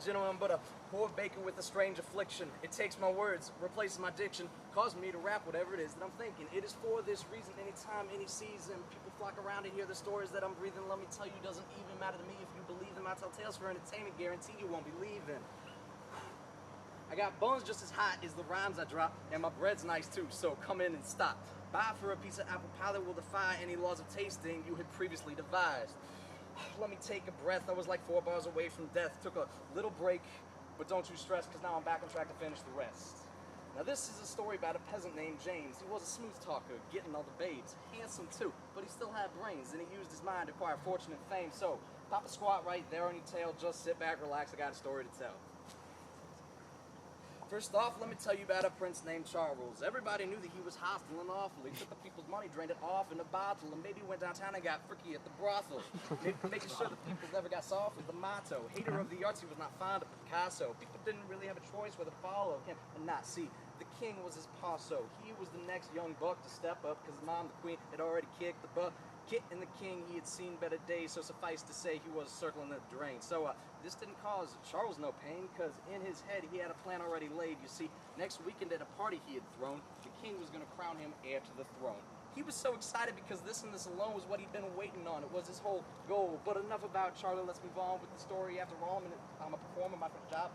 and gentlemen, but a poor baker with a strange affliction. It takes my words, replaces my diction, causes me to rap whatever it is that I'm thinking. It is for this reason, anytime, any season, people flock around to hear the stories that I'm breathing. Let me tell you, doesn't even matter to me if you believe them. I tell tales for entertainment, guarantee you won't be leaving. I got bones just as hot as the rhymes I drop, and my bread's nice too, so come in and stop. Buy for a piece of apple pie that will defy any laws of tasting you had previously devised. Let me take a breath. I was like 4 bars away from death. Took a little break, but don't you stress, because now I'm back on track to finish the rest. Now this is a story about a peasant named James. He was a smooth talker, getting all the babes. Handsome too, but he still had brains, and he used his mind to acquire fortune and fame. So, pop a squat right there on your tail, just sit back, relax, I got a story to tell. First off, let me tell you about a prince named Charles. Everybody knew that he was hostile and awful. He took the people's money, drained it off in a bottle, and maybe went downtown and got freaky at the brothel. Making sure the people never got soft with the motto. Hater of the arts, he was not fond of Picasso. People didn't really have a choice whether to follow him or not. See, the king was his paso. He was the next young buck to step up, because his mom, the queen, had already kicked the butt. Kit and the king, he had seen better days, so suffice to say he was circling the drain. So this didn't cause Charles no pain, because in his head he had a plan already laid. You see, next weekend at a party he had thrown, the king was going to crown him heir to the throne. He was so excited because this and this alone was what he'd been waiting on. It was his whole goal. But enough about Charlie, let's move on with the story. After all, I'm a performer, my first job.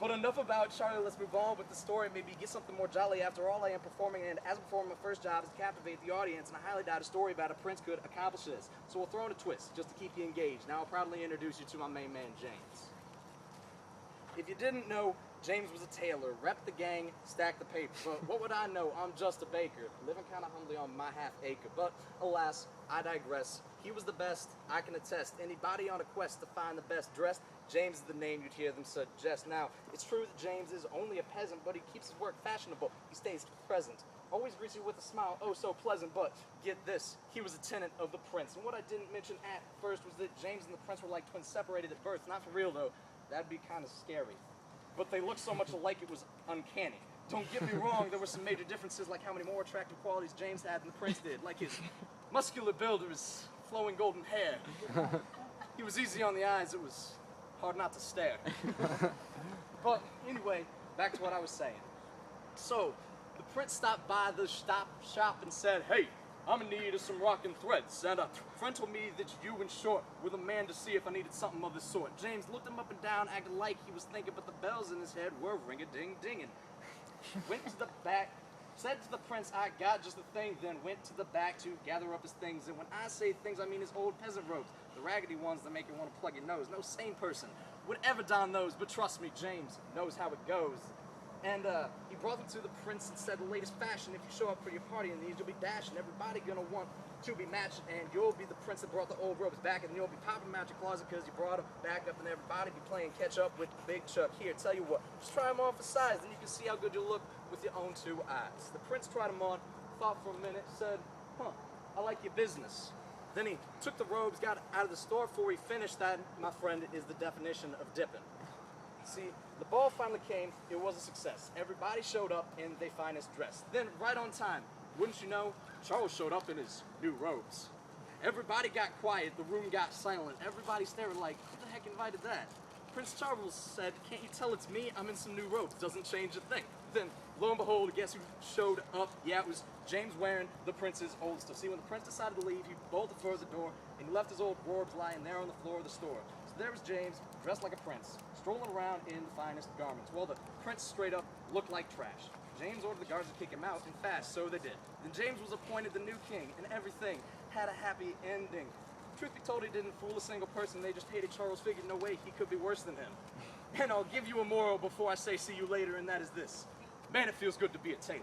But enough about Charlie, let's move on with the story, maybe get something more jolly. After all, I am performing, and as a performer, my first job is to captivate the audience, and I highly doubt a story about a prince could accomplish this. So we'll throw in a twist, just to keep you engaged. Now I'll proudly introduce you to my main man, James. If you didn't know, James was a tailor, repped the gang, stacked the paper. But what would I know? I'm just a baker, living kind of humbly on my half acre. But alas, I digress. He was the best, I can attest. Anybody on a quest to find the best dressed, James is the name you'd hear them suggest. Now, it's true that James is only a peasant, but he keeps his work fashionable. He stays present. Always greets you with a smile, oh so pleasant. But get this, he was a tenant of the prince. And what I didn't mention at first was that James and the prince were like twins separated at birth. Not for real though, that'd be kind of scary. But they looked so much alike it was uncanny. Don't get me wrong, there were some major differences, like how many more attractive qualities James had than the prince did, like his muscular build or his flowing golden hair. He was easy on the eyes, it was hard not to stare. But anyway, back to what I was saying. So, the prince stopped by the shop and said, hey, I'm in need of some rockin' threads, and a friend told me that you, in short, were the man to see if I needed something of this sort. James looked him up and down, acted like he was thinking, but the bells in his head were ring-a-ding-dinging. Went to the back, said to the prince, I got just the thing, then went to the back to gather up his things. And when I say things, I mean his old peasant robes, the raggedy ones that make you want to plug your nose. No sane person would ever don those, but trust me, James knows how it goes. And he brought them to the prince and said, the latest fashion, if you show up for your party in these, you'll be dashing. Everybody gonna want to be matched, and you'll be the prince that brought the old robes back, and you'll be popping them out your closet because you brought them back up, and everybody be playing catch up with the big Chuck. Here, tell you what, just try them on for size, then you can see how good you look with your own 2 eyes. The prince tried them on, thought for a minute, said, I like your business. Then he took the robes, got out of the store. Before he finished, that, my friend, is the definition of dipping. See, the ball finally came, it was a success. Everybody showed up in their finest dress. Then, right on time, wouldn't you know, Charles showed up in his new robes. Everybody got quiet, the room got silent. Everybody stared like, who the heck invited that? Prince Charles said, can't you tell it's me? I'm in some new robes, doesn't change a thing. Then, lo and behold, guess who showed up? Yeah, it was James wearing the prince's old stuff. See, when the prince decided to leave, he bolted for the door, and he left his old robes lying there on the floor of the store. So there was James, dressed like a prince, strolling around in the finest garments. Well, the prince straight up looked like trash. James ordered the guards to kick him out, and fast, so they did. Then James was appointed the new king, and everything had a happy ending. Truth be told, he didn't fool a single person. They just hated Charles, figured no way he could be worse than him. And I'll give you a moral before I say see you later, and that is this. Man, it feels good to be a tailor.